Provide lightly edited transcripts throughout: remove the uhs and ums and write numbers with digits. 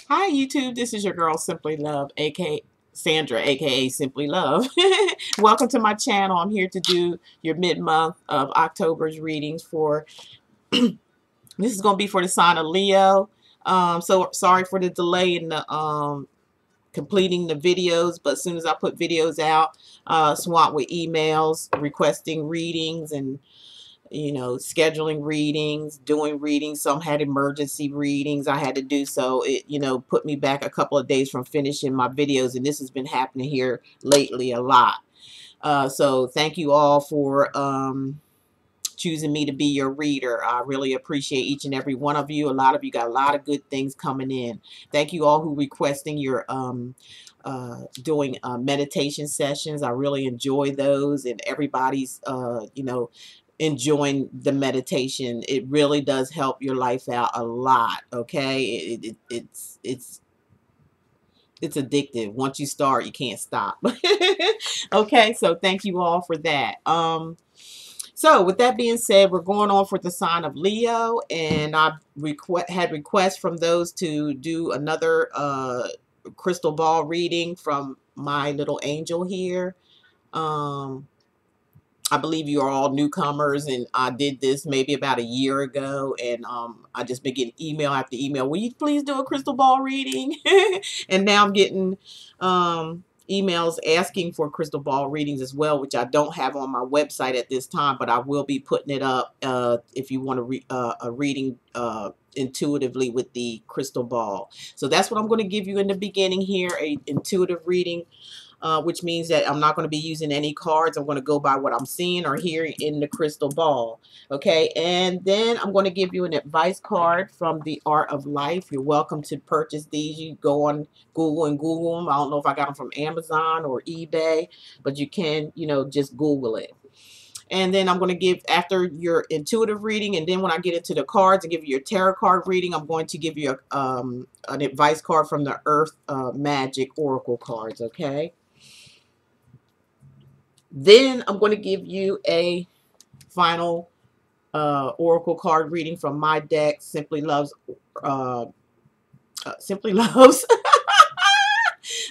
Hi YouTube, this is your girl Simply Love, aka Sandra, aka Simply Love. Welcome to my channel. I'm here to do your mid-month of October's readings for, this is going to be for the sign of Leo. So sorry for the delay in the completing the videos, but as soon as I put videos out, swamped with emails requesting readings and scheduling readings, doing readings. Some had emergency readings I had to do, so it, put me back a couple of days from finishing my videos, and this has been happening here lately a lot. So thank you all for choosing me to be your reader. I really appreciate each and every one of you. A lot of you got a lot of good things coming in. Thank you all who requesting your doing meditation sessions. I really enjoy those, and everybody's enjoying the meditation. It really does help your life out a lot. Okay, it's addictive. Once you start, you can't stop. Okay, so thank you all for that. So with that being said, we're going on for the sign of Leo, and I had requests from those to do another crystal ball reading from my little angel here. I believe you are all newcomers, and I did this maybe about a year ago, and I just been getting email after email. Will you please do a crystal ball reading? And now I'm getting emails asking for crystal ball readings as well, which I don't have on my website at this time, but I will be putting it up if you want a reading intuitively with the crystal ball. So that's what I'm going to give you in the beginning here, a intuitive reading. Which means that I'm not going to be using any cards. I'm going to go by what I'm seeing or hearing in the crystal ball. Okay, and then I'm going to give you an advice card from the Art of Life. You're welcome to purchase these. You go on Google and Google them. I don't know if I got them from Amazon or eBay, but you can, just Google it. And then I'm going to give, after your intuitive reading, and then when I get into the cards and give you your tarot card reading, I'm going to give you an advice card from the Earth Magic Oracle cards, okay? Then I'm going to give you a final oracle card reading from my deck, Simply Loves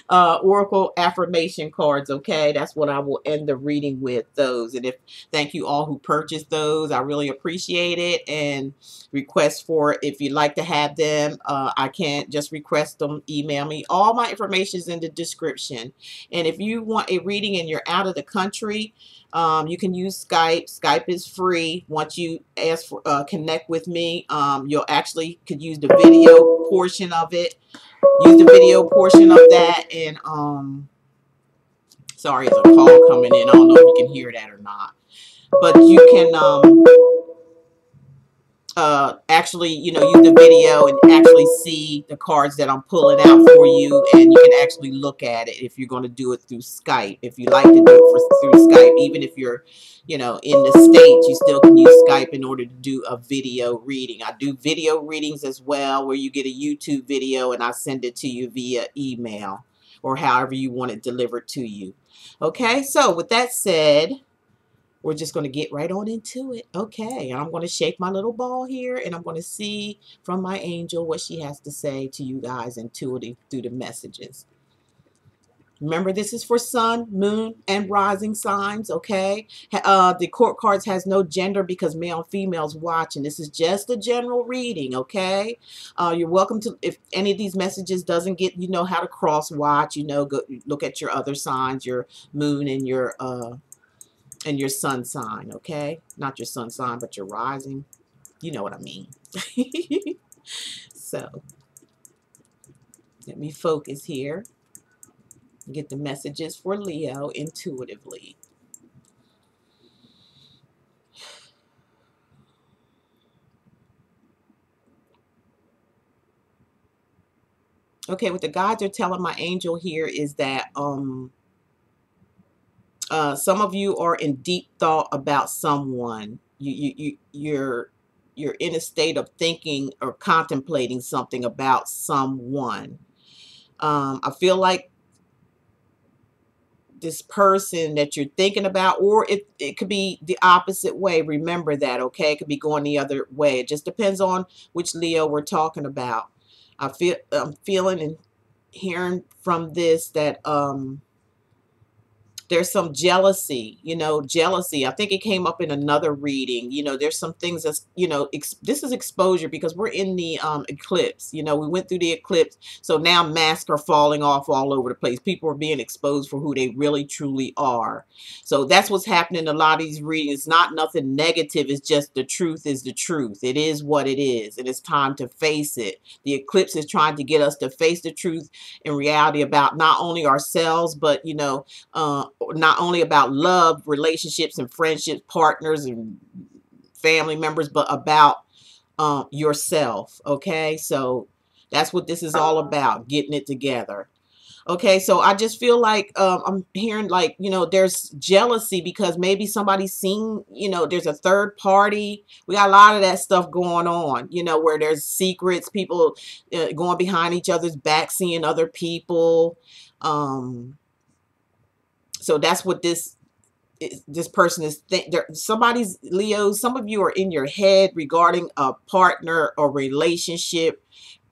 Oracle affirmation cards. Okay, that's what I will end the reading with, those. And thank you all who purchased those. I really appreciate it. And request for, if you'd like to have them, I can't just request them, email me. All my information is in the description. And if you want a reading and you're out of the country, you can use Skype. Skype is free. Once you ask for connect with me, you'll actually could use the video portion of it. Use the video portion of that, and sorry, there's a call coming in. I don't know if you can hear that or not, but you can actually, use the video and actually see the cards that I'm pulling out for you, and you can actually look at it if you're going to do it through Skype. If you like to do it through Skype, even if you're, in the States, you still can use Skype in order to do a video reading. I do video readings as well, where you get a YouTube video and I send it to you via email or however you want it delivered to you. Okay, so with that said, we're just going to get right on into it. Okay, and I'm going to shake my little ball here, and I'm going to see from my angel what she has to say to you guys intuitive through the messages. Remember, this is for sun, moon, and rising signs, okay? The court cards has no gender because male and females watching. This is just a general reading, okay? You're welcome to, if any of these messages doesn't get, how to cross watch, go look at your other signs, your moon and your sun sign, okay? Not your sun sign, but your rising. You know what I mean. So, let me focus here. Get the messages for Leo intuitively. Okay, what the guides are telling my angel here is that some of you are in deep thought about someone. You're in a state of thinking or contemplating something about someone. I feel like this person that you're thinking about, or it could be the opposite way. Remember that, okay? It could be going the other way. It just depends on which Leo we're talking about. I'm feeling and hearing from this that there's some jealousy, jealousy. I think it came up in another reading. There's some things that's, this is exposure because we're in the eclipse. We went through the eclipse. So now masks are falling off all over the place. People are being exposed for who they really truly are. So that's what's happening in a lot of these readings. It's not nothing negative. It's just the truth is the truth. It is what it is. And it's time to face it. The eclipse is trying to get us to face the truth in reality about not only ourselves, but, not only about love, relationships, and friendships, partners, and family members, but about yourself. Okay, so that's what this is all about, getting it together. Okay, so I just feel like I'm hearing like, there's jealousy because maybe somebody's seen, there's a third party. We got a lot of that stuff going on, where there's secrets, people going behind each other's back, seeing other people. So that's what this person is somebody's Leo. Some of you are in your head regarding a partner or relationship,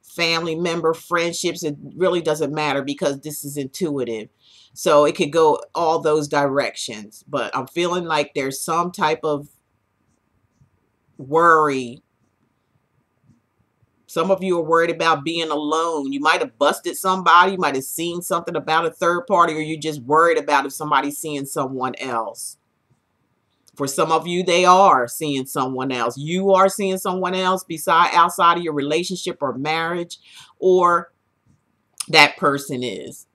family member, friendships. It really doesn't matter because this is intuitive. So it could go all those directions. But I'm feeling like there's some type of worry. Some of you are worried about being alone. You might have busted somebody. You might have seen something about a third party, or you're just worried about if somebody's seeing someone else. For some of you, they are seeing someone else. You are seeing someone else outside of your relationship or marriage, or that person is.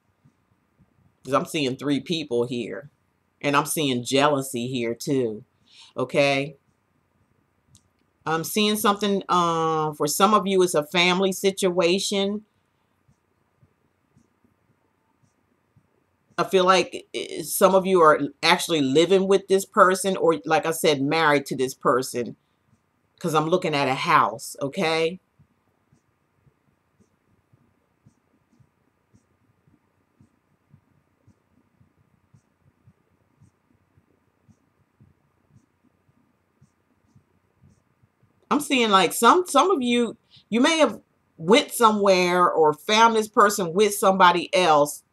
Because I'm seeing 3 people here. And I'm seeing jealousy here too. Okay. I'm seeing something, for some of you, it's a family situation. I feel like some of you are actually living with this person, or like I said, married to this person, because I'm looking at a house. Okay. I'm seeing like some of you may have went somewhere or found this person with somebody else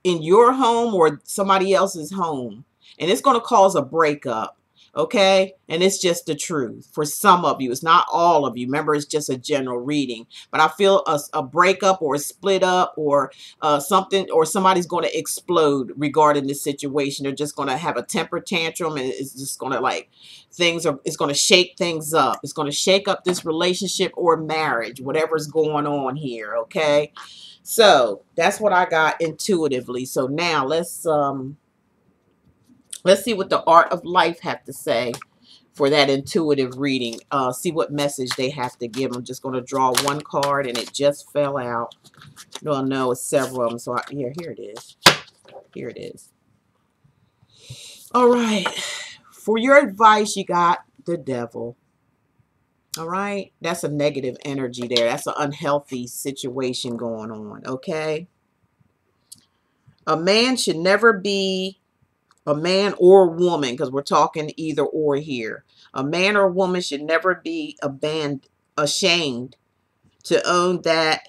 in your home or somebody else's home, and it's going to cause a breakup. Okay, and it's just the truth for some of you. It's not all of you. Remember, it's just a general reading, but I feel a breakup or a split up or something, or somebody's going to explode regarding this situation. They're just going to have a temper tantrum, and it's just going to like it's going to shake things up. It's going to shake up this relationship or marriage, whatever's going on here. Okay, so that's what I got intuitively. So now let's see what the art of life have to say for that intuitive reading. See what message they have to give. I'm just going to draw one card, and it just fell out. Well, no, it's several of them. So here it is. Here it is. All right. For your advice, you got the devil. All right. That's a negative energy there. That's an unhealthy situation going on. Okay. A man should never be a man or woman, because we're talking either or here. A man or woman should never be ashamed to own that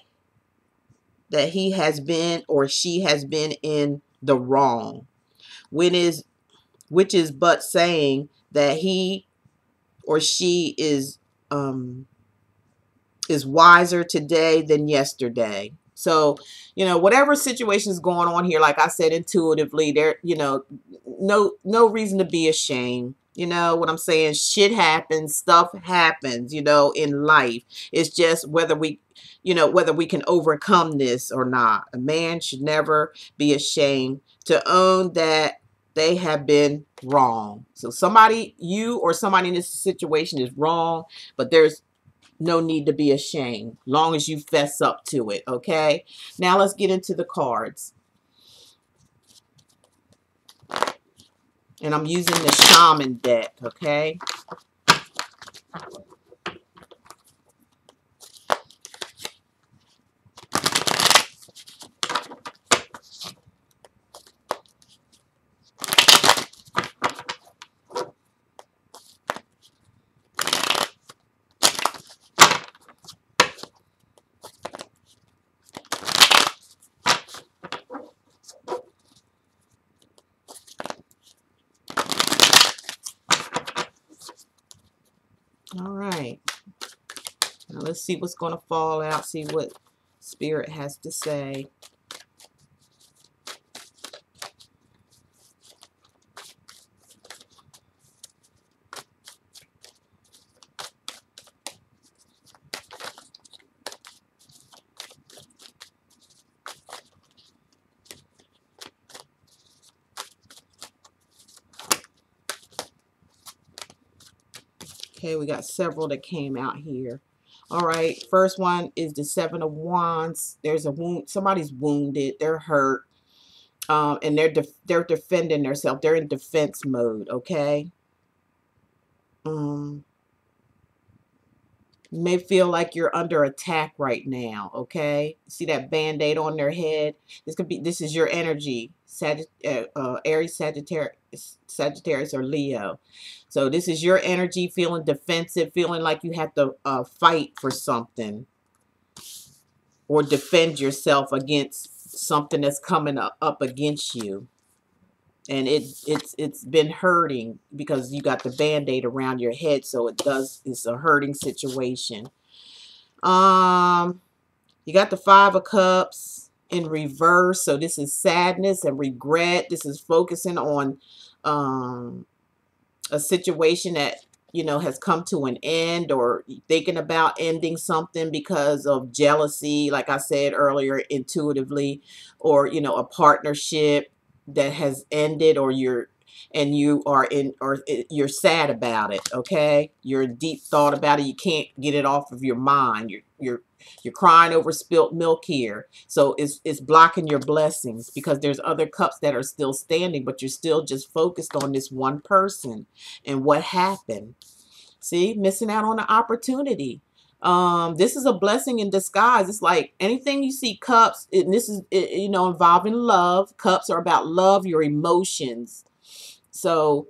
he has been or she has been in the wrong. Which is but saying that he or she is wiser today than yesterday. So, whatever situation is going on here, like I said, intuitively, there, no reason to be ashamed. You know what I'm saying? Shit happens, stuff happens, in life. It's just whether we can overcome this or not. A man should never be ashamed to own that they have been wrong. So you or somebody in this situation is wrong, but there's no need to be ashamed, long as you fess up to it. Okay, now let's get into the cards. And I'm using the shaman deck. Okay, Let's see what's going to fall out. See what Spirit has to say. Okay, we got several that came out here. All right, first one is the Seven of Wands. There's a wound. Somebody's wounded. They're hurt. And they're defending themselves. They're in defense mode. Okay. You may feel like you're under attack right now. Okay. See that band-aid on their head? This is your energy. Aries, Sagittarius, or Leo. So this is your energy, feeling defensive, feeling like you have to fight for something or defend yourself against something that's coming up against you. And it's been hurting because you got the band-aid around your head, so it's a hurting situation. You got the Five of Cups in reverse, so this is sadness and regret. This is focusing on a situation that, you know, has come to an end, or thinking about ending something because of jealousy, like I said earlier, intuitively, or, you know, a partnership that has ended, or you're sad about it. Okay, you're in deep thought about it. You can't get it off of your mind. You're crying over spilt milk here. So it's blocking your blessings, because there's other cups that are still standing, but you're still just focused on this one person and what happened. See, missing out on the opportunity. This is a blessing in disguise. It's like anything you see cups, and this is, you know, involving love. Cups are about love, your emotions. So,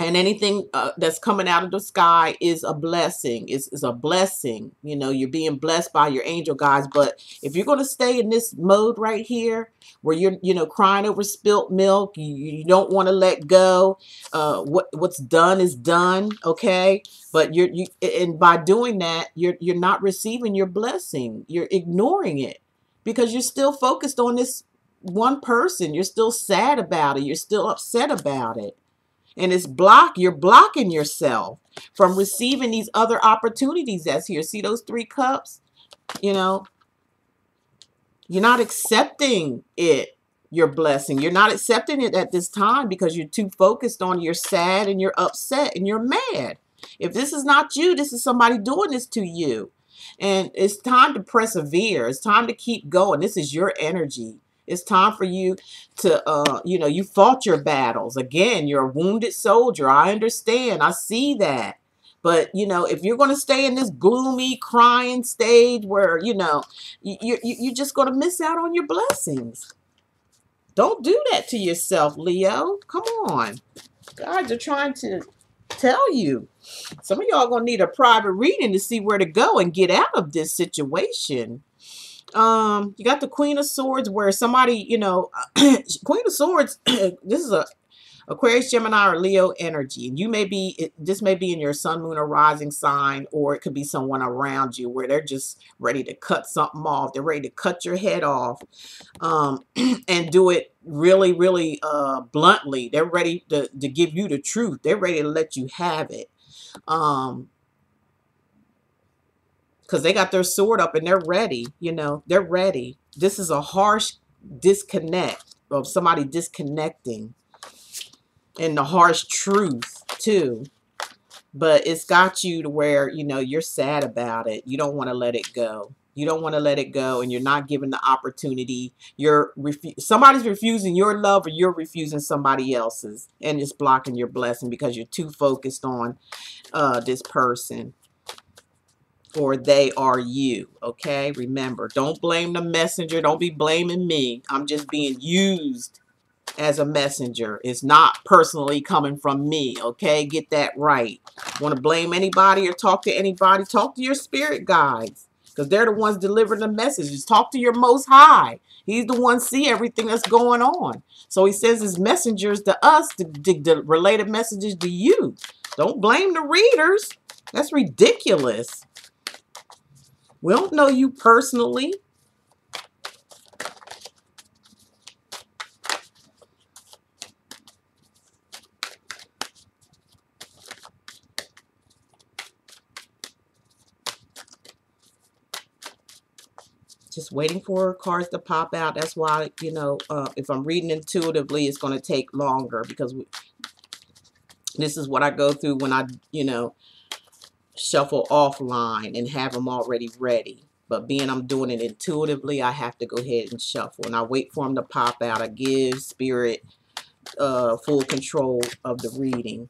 and anything that's coming out of the sky is a blessing. It's a blessing. You know, you're being blessed by your angel guides. But if you're going to stay in this mode right here, where you're, you know, crying over spilt milk, you don't want to let go. What's done is done. Okay, but and by doing that, you're not receiving your blessing. You're ignoring it because you're still focused on this one person. You're still sad about it. You're still upset about it. And you're blocking yourself from receiving these other opportunities that's here. See those three cups? You know, you're not accepting it, your blessing. You're not accepting it at this time because you're too focused on you're sad and you're upset and you're mad. If this is not you, this is somebody doing this to you. And it's time to persevere. It's time to keep going. This is your energy. It's time for you to, you know, you fought your battles. Again, you're a wounded soldier. I understand. I see that. But, you know, if you're going to stay in this gloomy, crying stage where, you know, you're just going to miss out on your blessings. Don't do that to yourself, Leo. Come on. Guys are trying to tell you. Some of y'all going to need a private reading to see where to go and get out of this situation. You got the Queen of Swords, where somebody, you know, Queen of Swords, this is a Aquarius, Gemini, or Leo energy. And you may be, this may be in your sun, moon, or rising sign, or it could be someone around you where they're just ready to cut something off. They're ready to cut your head off, and do it really, really bluntly. They're ready to give you the truth. They're ready to let you have it. Because they got their sword up and they're ready, you know, they're ready. This is a harsh disconnect of somebody disconnecting, and the harsh truth too. But it's got you to where, you know, you're sad about it. You don't want to let it go. You don't want to let it go, and you're not given the opportunity. Somebody's refusing your love, or you're refusing somebody else's, and it's blocking your blessing because you're too focused on this person. Or they are you. Okay, remember, don't blame the messenger. Don't be blaming me. I'm just being used as a messenger. It's not personally coming from me. Okay, get that right. Want to blame anybody or talk to anybody? Talk to your spirit guides, because they're the ones delivering the messages. Talk to your Most High. He's the one see everything that's going on. So he sends his messengers to us to relay the messages to you. Don't blame the readers. That's ridiculous. We don't know you personally. Just waiting for cards to pop out. That's why, you know, if I'm reading intuitively, it's going to take longer because this is what I go through when I, you know, shuffle offline and have them already ready. But being I'm doing it intuitively, I have to go ahead and shuffle. And I wait for them to pop out. I give spirit full control of the reading.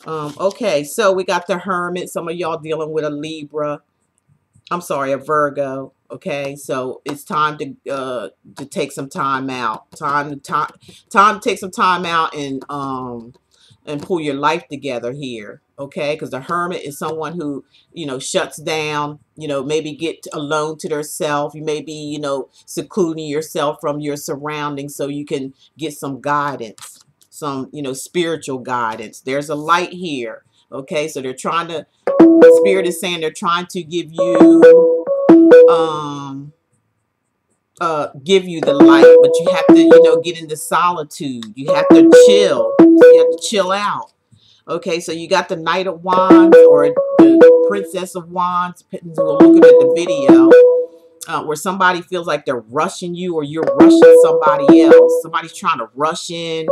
Okay, so we got the Hermit. Some of y'all dealing with a Libra. I'm sorry, a Virgo. Okay, so it's time to take some time out. Time to take some time out and pull your life together here. Okay, because the Hermit is someone who, you know, shuts down. You know, maybe get alone to themselves. You may be, you know, secluding yourself from your surroundings so you can get some guidance, some, you know, spiritual guidance. There's a light here. Okay, so they're trying to. Spirit is saying they're trying to give you the light, but you have to, you know, get into solitude. You have to chill. You have to chill out. Okay, so you got the Knight of Wands or the Princess of Wands, depending on looking at the video, where somebody feels like they're rushing you or you're rushing somebody else. Somebody's trying to rush in.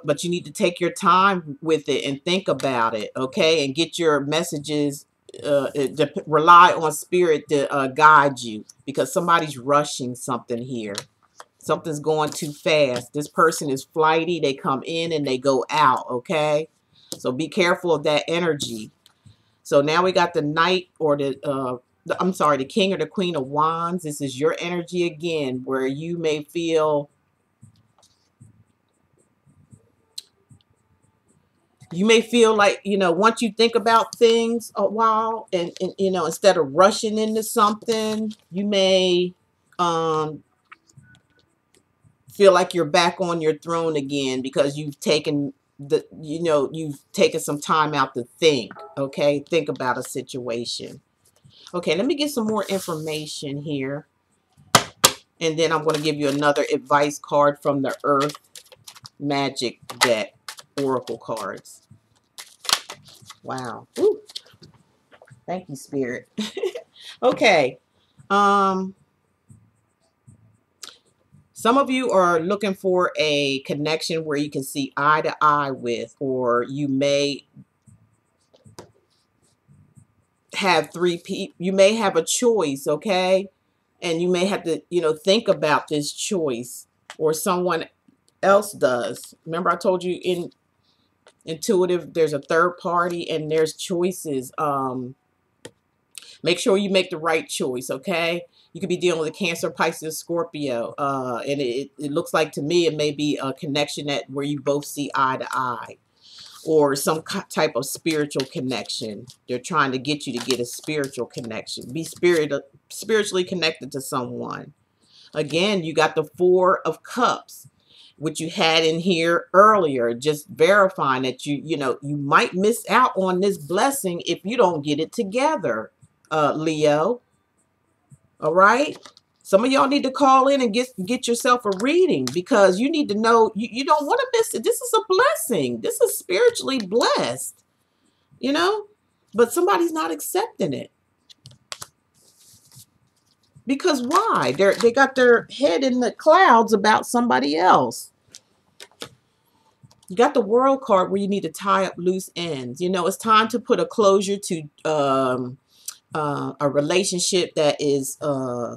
But you need to take your time with it and think about it, okay? And get your messages, rely on spirit to guide you, because somebody's rushing something here. Something's going too fast. This person is flighty. They come in and they go out, okay? So be careful of that energy. So now we got the Knight or I'm sorry, the King or the Queen of Wands. This is your energy again, where you may feel... You may feel like, you know, once you think about things a while and you know, instead of rushing into something, you may feel like you're back on your throne again because you've taken you've taken some time out to think, okay? Think about a situation. Okay, let me get some more information here. And then I'm going to give you another advice card from the Earth Magic deck, Oracle cards. Wow. Ooh. Thank you, Spirit. Okay. Some of you are looking for a connection where you can see eye to eye with, or you may have you may have a choice, okay? And you may have to, you know, think about this choice, or someone else does. Remember I told you in intuitive, there's a third party and there's choices. Make sure you make the right choice, okay? You could be dealing with a Cancer, Pisces, Scorpio. And it looks like to me it may be a connection where you both see eye to eye. Or some type of spiritual connection. They're trying to get you to get a spiritual connection. Be spiritually connected to someone. Again, you got the Four of Cups, which you had in here earlier, just verifying that you might miss out on this blessing if you don't get it together, Leo. All right? Some of y'all need to call in and get yourself a reading, because you need to know you don't want to miss it. This is a blessing. This is spiritually blessed, you know, but somebody's not accepting it. Because why? They got their head in the clouds about somebody else. You got the World card where you need to tie up loose ends. You know, it's time to put a closure to a relationship that is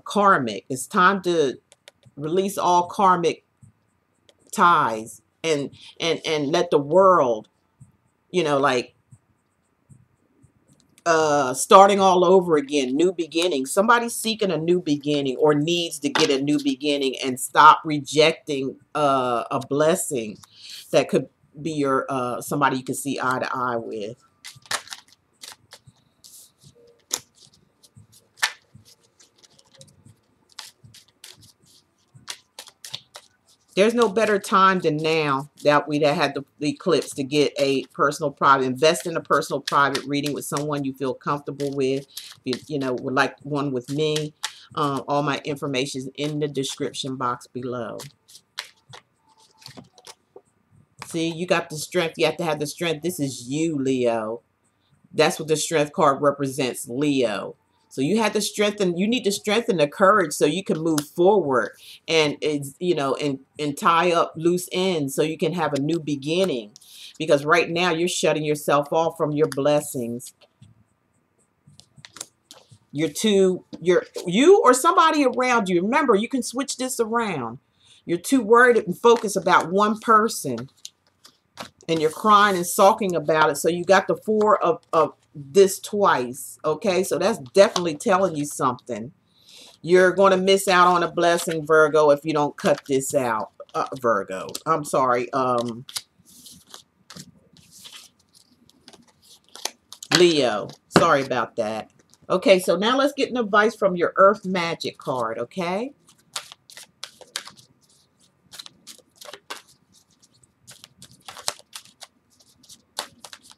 karmic. It's time to release all karmic ties and let the world, you know, like starting all over again, new beginning. Somebody's seeking a new beginning or needs to get a new beginning, and stop rejecting a blessing that could be your somebody you can see eye to eye with. There's no better time than now that we had the eclipse to get a personal private. Invest in a personal private reading with someone you feel comfortable with. you know, would like one with me, all my information is in the description box below. See, you got the strength. You have to have the strength. This is you, Leo. That's what the strength card represents, Leo. So you have to strengthen, you need to strengthen the courage so you can move forward and it's, you know, and tie up loose ends so you can have a new beginning. Because right now you're shutting yourself off from your blessings. You or somebody around you. Remember, you can switch this around. You're too worried and focused about one person. And you're crying and sulking about it. So you got the four of this twice. Okay, so that's definitely telling you something. You're going to miss out on a blessing, Virgo, if you don't cut this out. Virgo, I'm sorry. Leo, sorry about that. Okay, so now let's get an advice from your Earth Magic card, okay?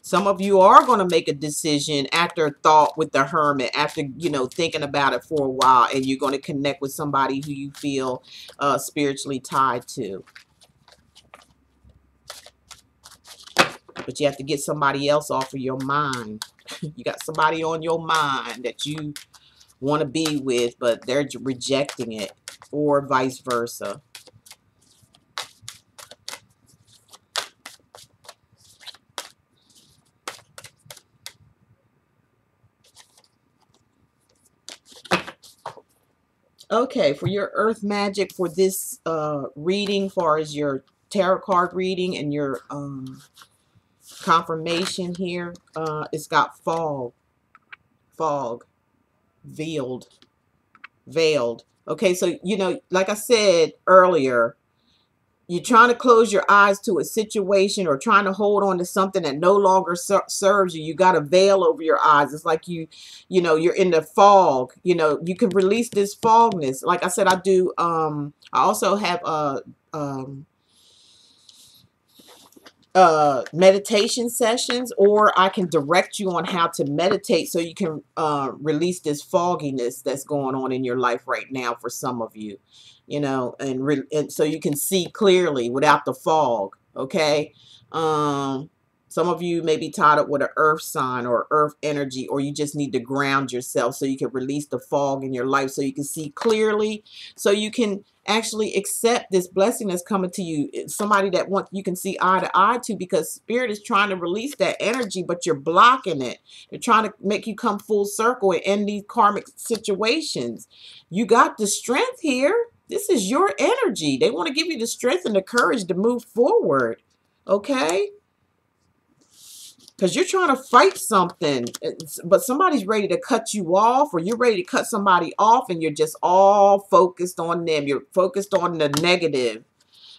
Some of you are going to make a decision after thought with the Hermit, after, you know, thinking about it for a while, and you're going to connect with somebody who you feel spiritually tied to. But you have to get somebody else off of your mind. You got somebody on your mind that you want to be with, but they're rejecting it, or vice versa. Okay, for your Earth Magic for this reading, far as your tarot card reading and your confirmation here, it's got fog, veiled. Okay, so, you know, like I said earlier, you're trying to close your eyes to a situation or trying to hold on to something that no longer serves you. You got a veil over your eyes. It's like you know, you're in the fog. You know, you can release this fogness. Like I said, I do. I also have meditation sessions, or I can direct you on how to meditate so you can release this fogginess that's going on in your life right now for some of you, you know, and so you can see clearly without the fog. Okay. Some of you may be tied up with an earth sign or earth energy, or you just need to ground yourself so you can release the fog in your life so you can see clearly, so you can actually accept this blessing that's coming to you. It's somebody that you can see eye to eye to, because spirit is trying to release that energy, but you're blocking it. They're trying to make you come full circle and end these karmic situations. You got the strength here. This is your energy. They want to give you the strength and the courage to move forward. Okay? Because you're trying to fight something, but somebody's ready to cut you off, or you're ready to cut somebody off, and you're just all focused on them. You're focused on the negative.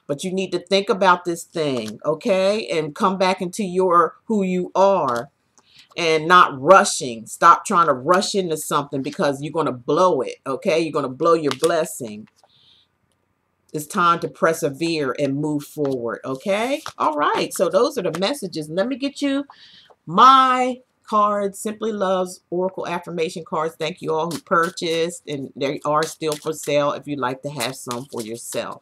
But you need to think about this thing, okay? And come back into who you are, and not rushing. Stop trying to rush into something, because you're going to blow it, okay? You're going to blow your blessing. It's time to persevere and move forward, okay? All right, so those are the messages. Let me get you my cards, Simply Love's Oracle Affirmation cards. Thank you all who purchased, and they are still for sale if you'd like to have some for yourself.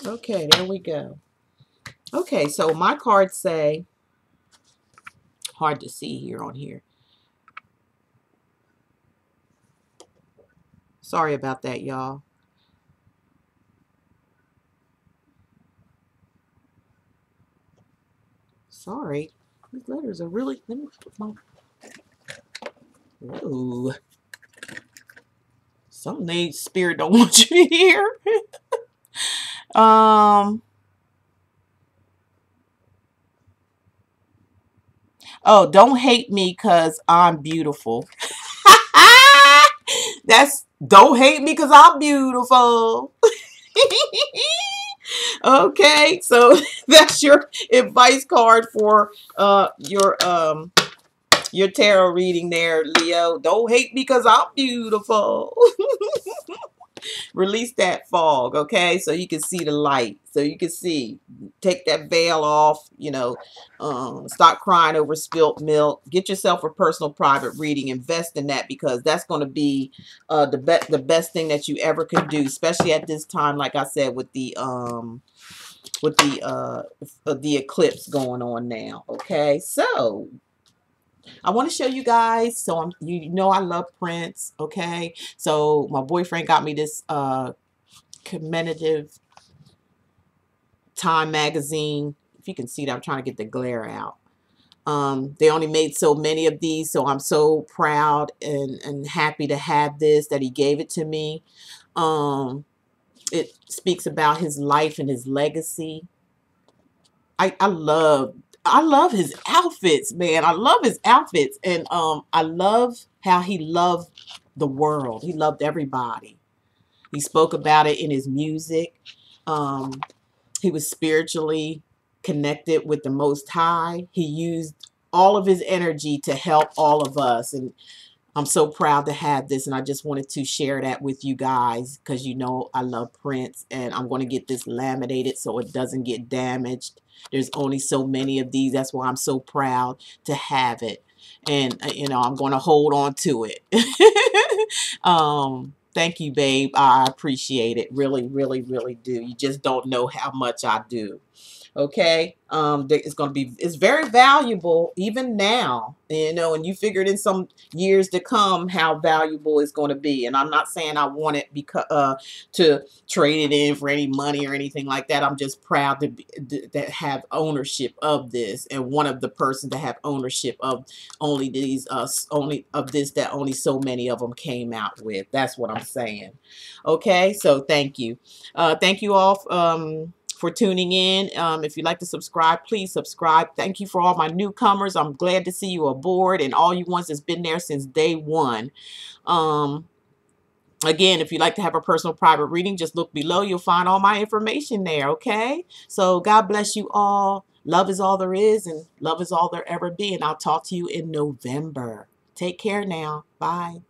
Okay, there we go. Okay, so my cards say, hard to see here on here. Sorry about that, y'all. Sorry. These letters are really, let me put my, ooh. Some spirit don't want you to hear. Oh, don't hate me because I'm beautiful. That's don't hate me because I'm beautiful. Okay, so that's your advice card for your tarot reading there, Leo. Don't hate me because I'm beautiful. Release that fog, okay? So you can see the light. So you can see. Take that veil off, stop crying over spilt milk. Get yourself a personal private reading. Invest in that because that's going to be the best thing that you ever could do, especially at this time, like I said, with the eclipse going on now. Okay, so I want to show you guys. So I love Prince. Okay, so my boyfriend got me this commemorative Time magazine. If you can see that, I'm trying to get the glare out. They only made so many of these, so I'm so proud and happy to have this, that he gave it to me. It speaks about his life and his legacy. I love his outfits, man. I love his outfits, and I love how he loved the world. He loved everybody. He spoke about it in his music. He was spiritually connected with the Most High. He used all of his energy to help all of us, and I'm so proud to have this, and I just wanted to share that with you guys because I love Prince, and I'm going to get this laminated so it doesn't get damaged. There's only so many of these. That's why I'm so proud to have it, and I'm going to hold on to it. Thank you, babe. I appreciate it. Really, really, really do. You just don't know how much I do. Okay, it's very valuable even now, and you figured in some years to come how valuable it's going to be. And I'm not saying I want it because to trade it in for any money or anything like that. I'm just proud to have ownership of this, and one of the person to have ownership of only that only so many of them came out with. That's what I'm saying. Okay, so thank you all for tuning in. If you'd like to subscribe, please subscribe. Thank you for all my newcomers. I'm glad to see you aboard, and all you ones that's been there since day one. Again, if you'd like to have a personal private reading, just look below. You'll find all my information there, okay? So God bless you all. Love is all there is, and love is all there ever be. And I'll talk to you in November. Take care now. Bye.